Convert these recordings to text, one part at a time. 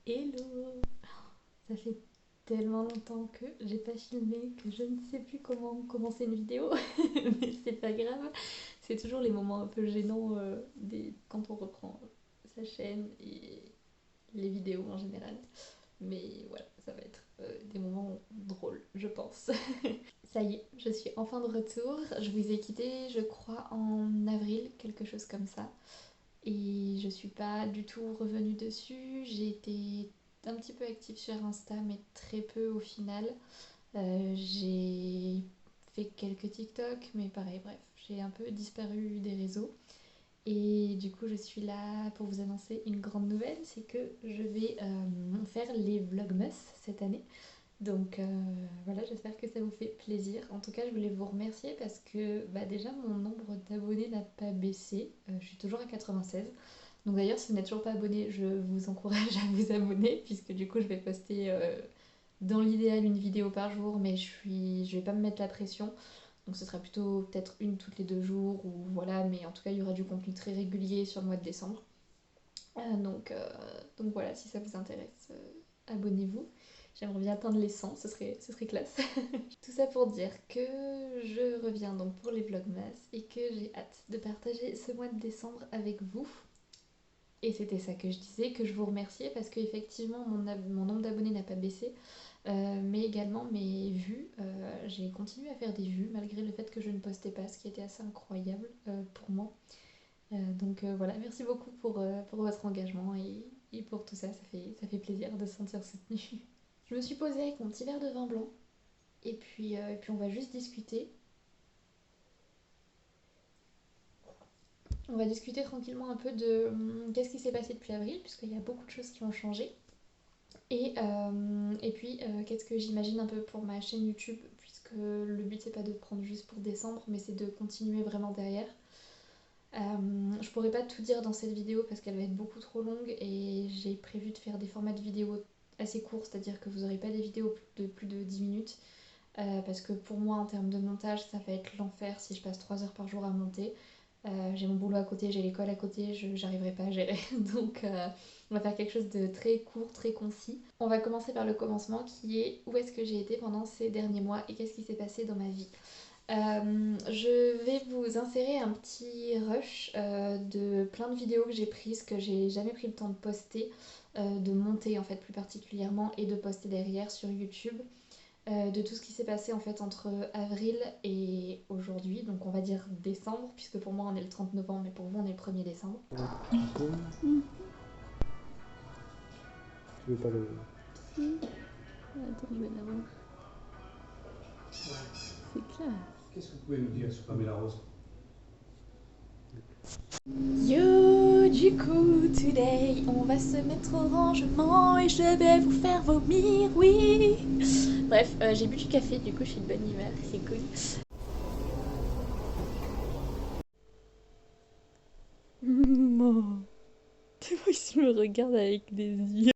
Hello! Ça fait tellement longtemps que j'ai pas filmé que je ne sais plus comment commencer une vidéo, mais c'est pas grave. C'est toujours les moments un peu gênants quand on reprend sa chaîne et les vidéos en général. Mais voilà, ça va être des moments drôles, je pense. Ça y est, je suis enfin de retour. Je vous ai quitté, je crois, en avril, quelque chose comme ça. Et je suis pas du tout revenue dessus. J'ai été un petit peu active sur Insta, mais très peu au final. J'ai fait quelques TikTok, mais pareil, bref, j'ai un peu disparu des réseaux. Et du coup, je suis là pour vous annoncer une grande nouvelle, c'est que je vais faire les Vlogmas cette année. Donc voilà, j'espère que ça vous fait plaisir. En tout cas, je voulais vous remercier parce que bah, déjà mon nombre d'abonnés n'a pas baissé. Je suis toujours à 96. Donc d'ailleurs, si vous n'êtes toujours pas abonné, je vous encourage à vous abonner puisque du coup, je vais poster dans l'idéal une vidéo par jour, mais je vais pas me mettre la pression. Donc ce sera plutôt peut-être une toutes les 2 jours ou voilà, mais en tout cas, il y aura du contenu très régulier sur le mois de décembre. Euh, donc, euh, donc voilà, si ça vous intéresse, abonnez-vous. J'aimerais bien atteindre les 100, ce serait classe. Tout ça pour dire que je reviens donc pour les Vlogmas et que j'ai hâte de partager ce mois de décembre avec vous. Et c'était ça que je disais, que je vous remerciais parce qu'effectivement mon nombre d'abonnés n'a pas baissé, mais également mes vues. J'ai continué à faire des vues malgré le fait que je ne postais pas, ce qui était assez incroyable pour moi. Donc voilà, merci beaucoup pour votre engagement et pour tout ça, ça fait plaisir de se sentir soutenue. Je me suis posée avec mon petit verre de vin blanc et puis on va juste discuter. On va discuter tranquillement un peu de qu'est-ce qui s'est passé depuis avril, puisqu'il y a beaucoup de choses qui ont changé. Et puis qu'est-ce que j'imagine un peu pour ma chaîne YouTube, puisque le but c'est pas de prendre juste pour décembre, mais c'est de continuer vraiment derrière. Je pourrais pas tout dire dans cette vidéo parce qu'elle va être beaucoup trop longue et j'ai prévu de faire des formats de vidéos assez courts, c'est-à-dire que vous n'aurez pas des vidéos de plus de 10 minutes. Parce que pour moi, en termes de montage, ça va être l'enfer si je passe 3 heures par jour à monter. J'ai mon boulot à côté, j'ai l'école à côté, j'arriverai pas à gérer. Donc on va faire quelque chose de très court, très concis. On va commencer par le commencement qui est où est-ce que j'ai été pendant ces derniers mois et qu'est-ce qui s'est passé dans ma vie. Je vais vous insérer un petit rush de plein de vidéos que j'ai prises, que j'ai jamais pris le temps de poster, de monter en fait plus particulièrement et de poster derrière sur YouTube, de tout ce qui s'est passé en fait entre avril et aujourd'hui, donc on va dire décembre, puisque pour moi on est le 30 novembre, mais pour vous on est le 1er décembre. Tu veux pas le. Attends, je vais l'avoir. C'est clair. Qu'est-ce que vous pouvez nous dire sur Pamela Rose? Yo, du coup, today, on va se mettre au rangement et je vais vous faire vomir, oui. Bref, j'ai bu du café, du coup, je suis de bonne humeur, c'est cool. Non, tu vois, il me regarde avec des yeux.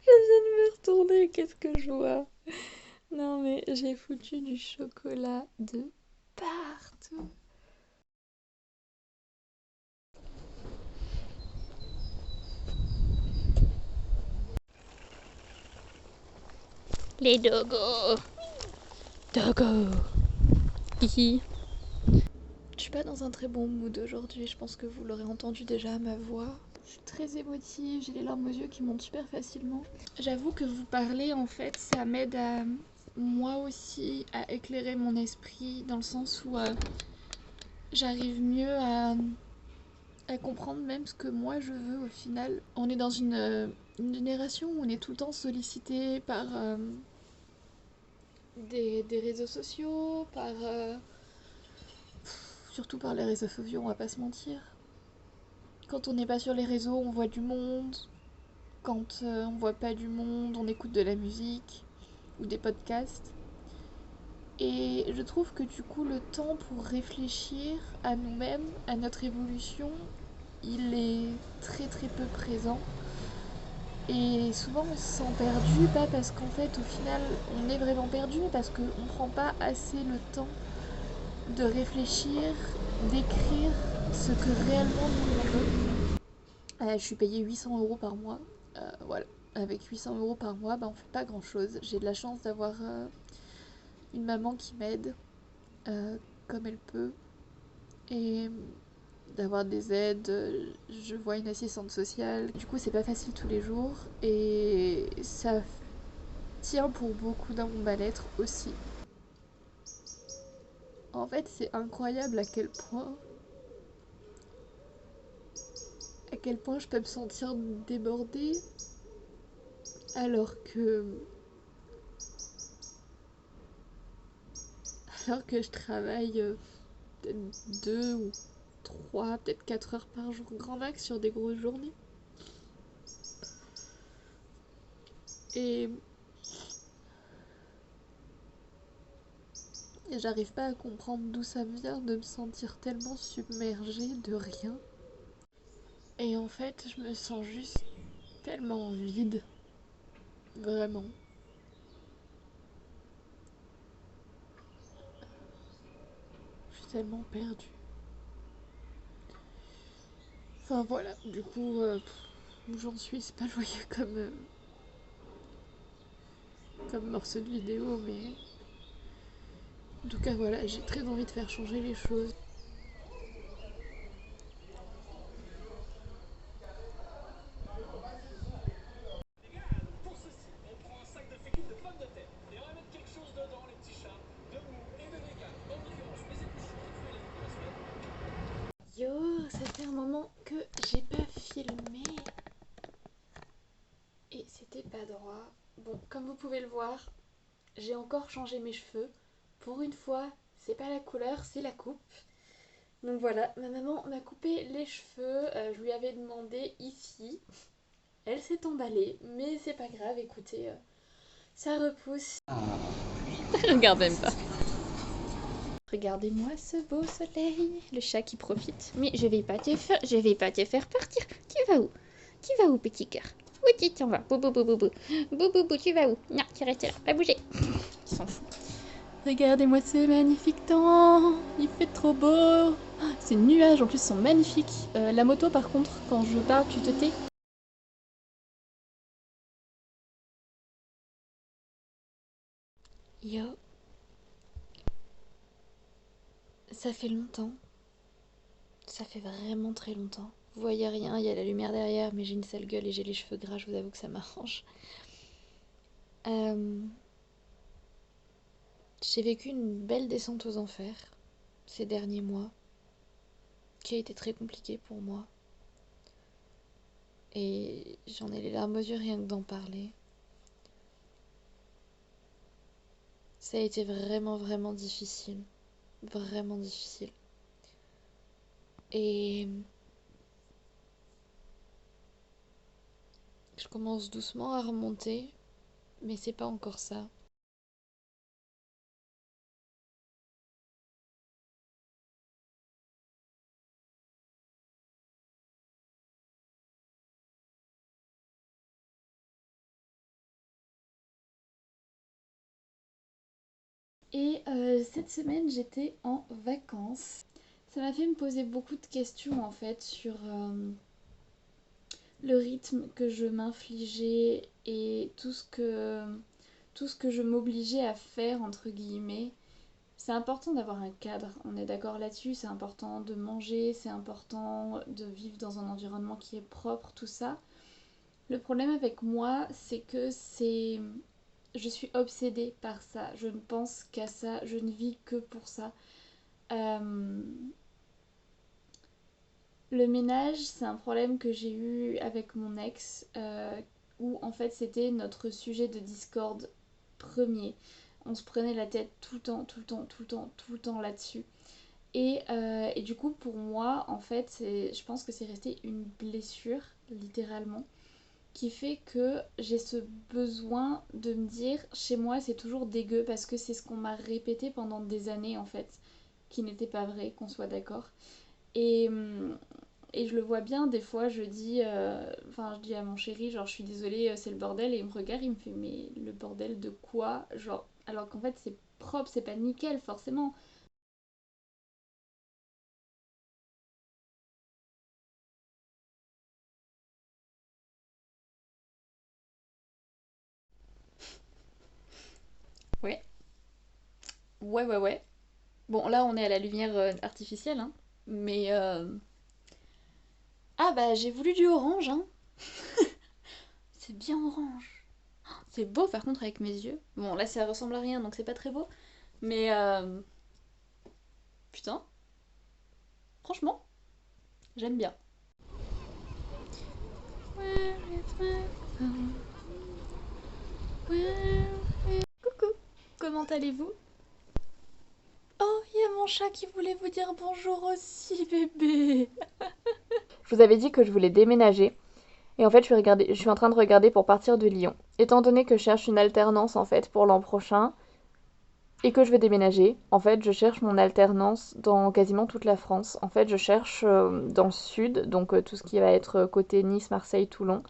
Je viens de me retourner, qu'est-ce que je vois? Non, mais j'ai foutu du chocolat de partout. Les dogos. Dogo. Hihi. Je suis pas dans un très bon mood aujourd'hui, je pense que vous l'aurez entendu déjà à ma voix. Je suis très émotive, j'ai les larmes aux yeux qui montent super facilement. J'avoue que vous parler en fait, ça m'aide à moi aussi à éclairer mon esprit dans le sens où j'arrive mieux à comprendre même ce que moi je veux au final. On est dans une génération où on est tout le temps sollicité par des réseaux sociaux, surtout par les réseaux sociaux, on va pas se mentir. Quand on n'est pas sur les réseaux, on voit du monde. Quand on voit pas du monde, on écoute de la musique ou des podcasts. Et je trouve que du coup, le temps pour réfléchir à nous-mêmes, à notre évolution, il est très très peu présent. Et souvent on se sent perdu, pas parce qu'en fait au final on est vraiment perdu, mais parce qu'on ne prend pas assez le temps de réfléchir, d'écrire ce que réellement nous on veut. Je suis payée 800 € par mois. Voilà. Avec 800 € par mois, on fait pas grand chose. J'ai de la chance d'avoir une maman qui m'aide comme elle peut et d'avoir des aides. Je vois une assistante sociale. Du coup, c'est pas facile tous les jours et ça tient pour beaucoup dans mon mal-être aussi. En fait, c'est incroyable à quel point je peux me sentir débordée alors que je travaille peut-être 2 ou 3, peut-être 4 heures par jour grand max sur des grosses journées. Et j'arrive pas à comprendre d'où ça vient de me sentir tellement submergée de rien. Et en fait, je me sens juste tellement vide. Vraiment. Je suis tellement perdue. Enfin voilà, du coup, où j'en suis, c'est pas joyeux comme morceau de vidéo, mais en tout cas voilà, j'ai très envie de faire changer les choses. Yo, ça fait un moment que j'ai pas filmé et c'était pas droit. Bon, comme vous pouvez le voir, j'ai encore changé mes cheveux. Pour une fois, c'est pas la couleur, c'est la coupe. Donc voilà, ma maman m'a coupé les cheveux, je lui avais demandé ici. Elle s'est emballée, mais c'est pas grave, écoutez, ça repousse. Regarde même pas. Regardez-moi ce beau soleil, le chat qui profite. Mais je vais pas te faire partir. Tu vas où? Tu vas où, petit cœur? Où tu t'en vas? Bou bou bou bou bou. Bou bou bou, tu vas où? Non, tu restes là, pas bouger. Il s'en fout. Regardez-moi ce magnifique temps, il fait trop beau. Ces nuages en plus sont magnifiques. La moto par contre, quand je parle, tu te tais. Yo, ça fait longtemps. Ça fait vraiment très longtemps. Vous voyez rien, il y a la lumière derrière, mais j'ai une sale gueule et j'ai les cheveux gras, je vous avoue que ça m'arrange. Euh, J'ai vécu une belle descente aux enfers ces derniers mois, qui a été très compliquée pour moi. Et j'en ai les larmes aux yeux rien que d'en parler. Ça a été vraiment, vraiment difficile. Vraiment difficile. Et je commence doucement à remonter, mais c'est pas encore ça. Et cette semaine, j'étais en vacances. Ça m'a fait me poser beaucoup de questions en fait sur le rythme que je m'infligeais et tout ce que je m'obligeais à faire entre guillemets. C'est important d'avoir un cadre, on est d'accord là-dessus, c'est important de manger, c'est important de vivre dans un environnement qui est propre, tout ça. Le problème avec moi, c'est que je suis obsédée par ça, je ne pense qu'à ça, je ne vis que pour ça. Euh, Le ménage, c'est un problème que j'ai eu avec mon ex, où en fait c'était notre sujet de discorde premier. On se prenait la tête tout le temps, tout le temps, tout le temps, tout le temps là-dessus. Et du coup, pour moi, en fait, je pense que c'est resté une blessure, littéralement, qui fait que j'ai ce besoin de me dire, chez moi, c'est toujours dégueu, parce que c'est ce qu'on m'a répété pendant des années, en fait, qui n'était pas vrai, qu'on soit d'accord. Et et je le vois bien, des fois je dis, je dis à mon chéri, genre je suis désolée, c'est le bordel, et il me regarde, il me fait mais le bordel de quoi? Genre, alors qu'en fait c'est propre, c'est pas nickel forcément. Ouais, ouais. Bon là on est à la lumière artificielle, hein, mais ah bah j'ai voulu du orange, hein. C'est bien orange. C'est beau par contre avec mes yeux. Bon là ça ressemble à rien donc c'est pas très beau, mais putain, franchement, j'aime bien. Coucou, comment allez-vous? Oh, il y a mon chat qui voulait vous dire bonjour aussi, bébé. Je vous avais dit que je voulais déménager. Et en fait, je suis en train de regarder pour partir de Lyon. Étant donné que je cherche une alternance en fait pour l'an prochain et que je vais déménager, en fait, je cherche mon alternance dans quasiment toute la France. En fait, je cherche dans le sud, donc tout ce qui va être côté Nice, Marseille, Toulon.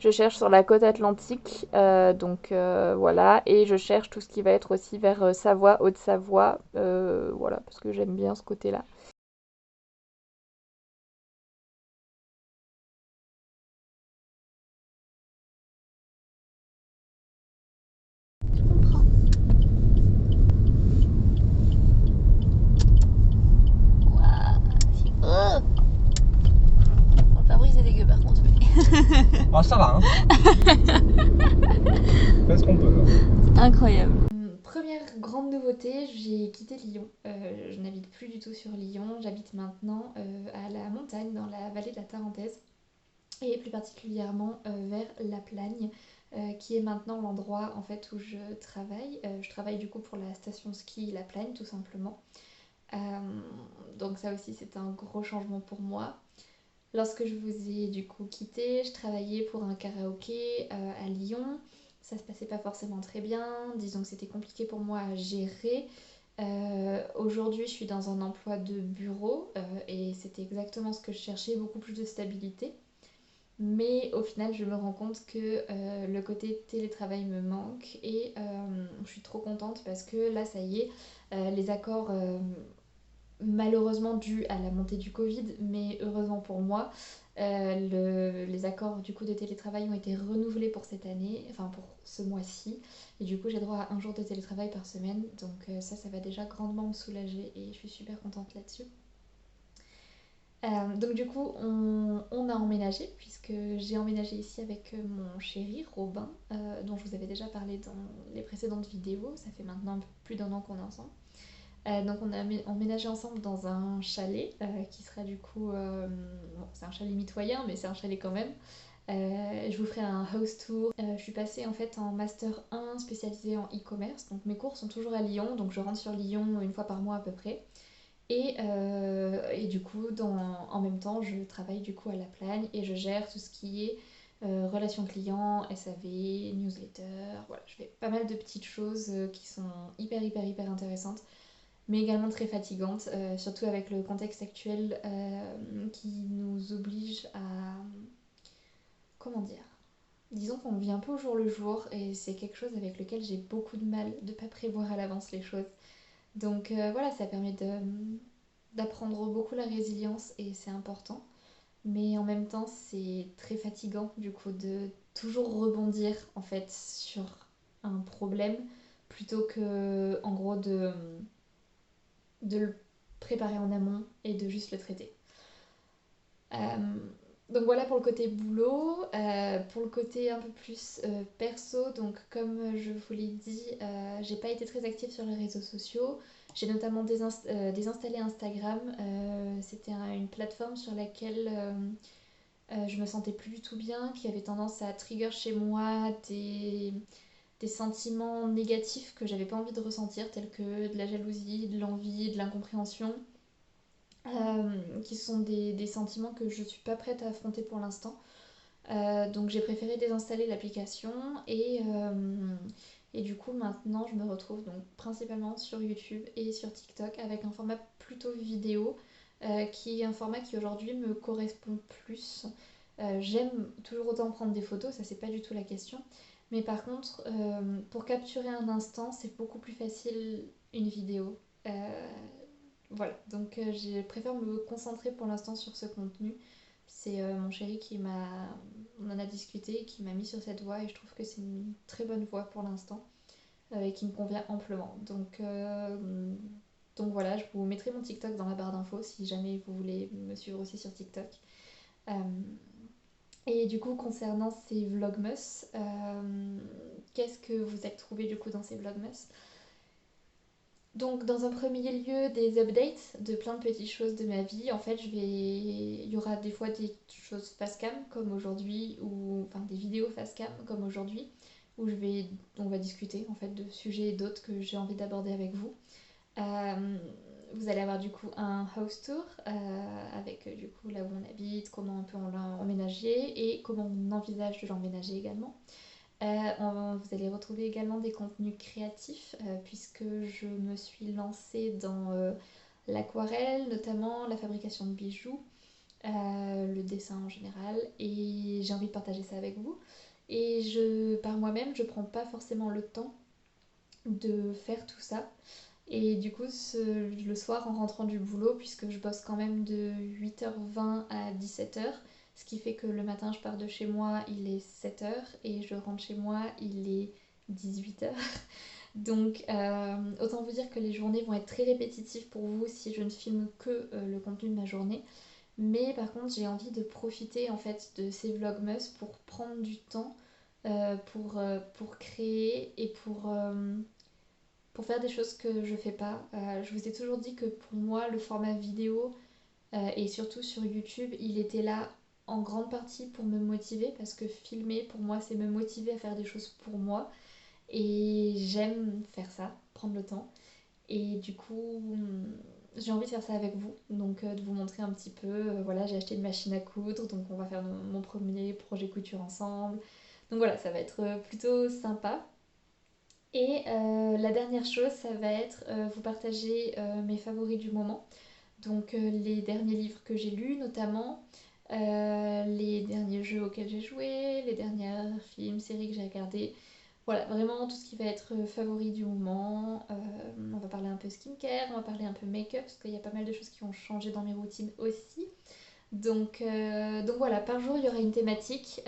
Je cherche sur la côte atlantique, voilà, et je cherche tout ce qui va être aussi vers Savoie, Haute-Savoie, voilà, parce que j'aime bien ce côté-là. Je comprends. Waouh, oh, bon, le pare-brise est dégueu par contre, mais Ah, ça va, hein. Fais ce qu'on peut. incroyable. Première grande nouveauté, j'ai quitté Lyon. Je n'habite plus du tout sur Lyon. J'habite maintenant à la montagne, dans la vallée de la Tarentaise, et plus particulièrement vers La Plagne, qui est maintenant l'endroit en fait où je travaille. Je travaille du coup pour la station ski La Plagne, tout simplement. Euh, donc ça aussi, c'est un gros changement pour moi. Lorsque je vous ai du coup quitté, je travaillais pour un karaoké à Lyon. Ça se passait pas forcément très bien, disons que c'était compliqué pour moi à gérer. Aujourd'hui, je suis dans un emploi de bureau et c'était exactement ce que je cherchais, beaucoup plus de stabilité. Mais au final, je me rends compte que le côté télétravail me manque et je suis trop contente parce que là, ça y est, les accords malheureusement dû à la montée du Covid, mais heureusement pour moi, les accords du coup de télétravail ont été renouvelés pour cette année, enfin pour ce mois-ci, et du coup j'ai droit à un jour de télétravail par semaine, donc ça va déjà grandement me soulager et je suis super contente là-dessus. Donc du coup on a emménagé puisque j'ai emménagé ici avec mon chéri Robin, dont je vous avais déjà parlé dans les précédentes vidéos, ça fait maintenant un peu plus d'un an qu'on est ensemble. Donc on a emménagé ensemble dans un chalet qui sera du coup, bon, c'est un chalet mitoyen mais c'est un chalet quand même. Je vous ferai un house tour. Je suis passée en fait en master 1 spécialisé en e-commerce, donc mes cours sont toujours à Lyon, donc je rentre sur Lyon une fois par mois à peu près. Et du coup, en même temps, je travaille du coup à La Plagne et je gère tout ce qui est relations clients, SAV, newsletter. Voilà, je fais pas mal de petites choses qui sont hyper intéressantes mais également très fatigante, surtout avec le contexte actuel qui nous oblige à... Comment dire? Disons qu'on vit un peu au jour le jour et c'est quelque chose avec lequel j'ai beaucoup de mal de ne pas prévoir à l'avance les choses. Donc voilà, ça permet d'apprendre beaucoup la résilience et c'est important. Mais en même temps, c'est très fatigant du coup de toujours rebondir en fait sur un problème plutôt que en gros de le préparer en amont et de juste le traiter. Euh, donc voilà pour le côté boulot. Pour le côté un peu plus perso, donc comme je vous l'ai dit, j'ai pas été très active sur les réseaux sociaux. J'ai notamment désinstallé Instagram. C'était une plateforme sur laquelle je me sentais plus du tout bien, qui avait tendance à trigger chez moi des sentiments négatifs que j'avais pas envie de ressentir, tels que de la jalousie, de l'envie, de l'incompréhension, qui sont des sentiments que je suis pas prête à affronter pour l'instant. Donc j'ai préféré désinstaller l'application et du coup maintenant je me retrouve donc principalement sur YouTube et sur TikTok avec un format plutôt vidéo. qui est un format qui aujourd'hui me correspond plus. J'aime toujours autant prendre des photos, ça c'est pas du tout la question. Mais par contre, pour capturer un instant, c'est beaucoup plus facile une vidéo. Voilà, donc je préfère me concentrer pour l'instant sur ce contenu. C'est mon chéri qui m'a... On en a discuté, qui m'a mis sur cette voie et je trouve que c'est une très bonne voie pour l'instant et qui me convient amplement. Donc voilà, je vous mettrai mon TikTok dans la barre d'infos si jamais vous voulez me suivre aussi sur TikTok. Euh, et du coup, concernant ces vlogmas, qu'est-ce que vous avez trouvé du coup dans ces vlogmas? Donc, dans un premier lieu, des updates de plein de petites choses de ma vie. En fait, il y aura des fois des choses face cam comme aujourd'hui, ou enfin des vidéos face cam comme aujourd'hui, où on va discuter en fait de sujets et d'autres que j'ai envie d'aborder avec vous. Euh, Vous allez avoir du coup un house tour avec du coup là où on habite, comment on peut emménager et comment on envisage de l'emménager également. Vous allez retrouver également des contenus créatifs puisque je me suis lancée dans l'aquarelle, notamment la fabrication de bijoux, le dessin en général, et j'ai envie de partager ça avec vous. Et par moi-même, je prends pas forcément le temps de faire tout ça. Et du coup, le soir, en rentrant du boulot, puisque je bosse quand même de 8h20 à 17h, ce qui fait que le matin, je pars de chez moi, il est 7h, et je rentre chez moi, il est 18h. Donc, autant vous dire que les journées vont être très répétitives pour vous si je ne filme que le contenu de ma journée. Mais par contre, j'ai envie de profiter en fait de ces vlogmas pour prendre du temps pour créer et pour faire des choses que je fais pas. Je vous ai toujours dit que pour moi, le format vidéo et surtout sur YouTube, il était là en grande partie pour me motiver parce que filmer pour moi, c'est me motiver à faire des choses pour moi et j'aime faire ça, prendre le temps. Et du coup, j'ai envie de faire ça avec vous, donc de vous montrer un petit peu. Voilà, j'ai acheté une machine à coudre, donc on va faire mon premier projet couture ensemble. Donc voilà, ça va être plutôt sympa. Et la dernière chose, ça va être vous partager mes favoris du moment. Donc les derniers livres que j'ai lus notamment, les derniers jeux auxquels j'ai joué, les derniers films, séries que j'ai regardés. Voilà, vraiment tout ce qui va être favori du moment. On va parler un peu skincare, on va parler un peu make-up, parce qu'il y a pas mal de choses qui ont changé dans mes routines aussi. Donc voilà, par jour, il y aura une thématique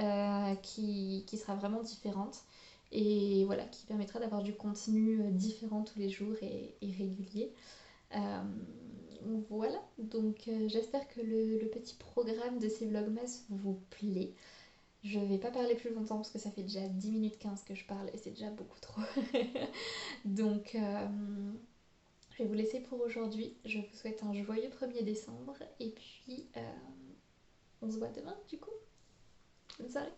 qui sera vraiment différente et voilà, qui permettra d'avoir du contenu différent tous les jours et régulier. Euh, voilà, donc j'espère que le petit programme de ces vlogmas vous plaît. Je vais pas parler plus longtemps parce que ça fait déjà 10 minutes 15 que je parle et c'est déjà beaucoup trop. Donc je vais vous laisser pour aujourd'hui. Je vous souhaite un joyeux 1er décembre et puis on se voit demain du coup. Bonne soirée.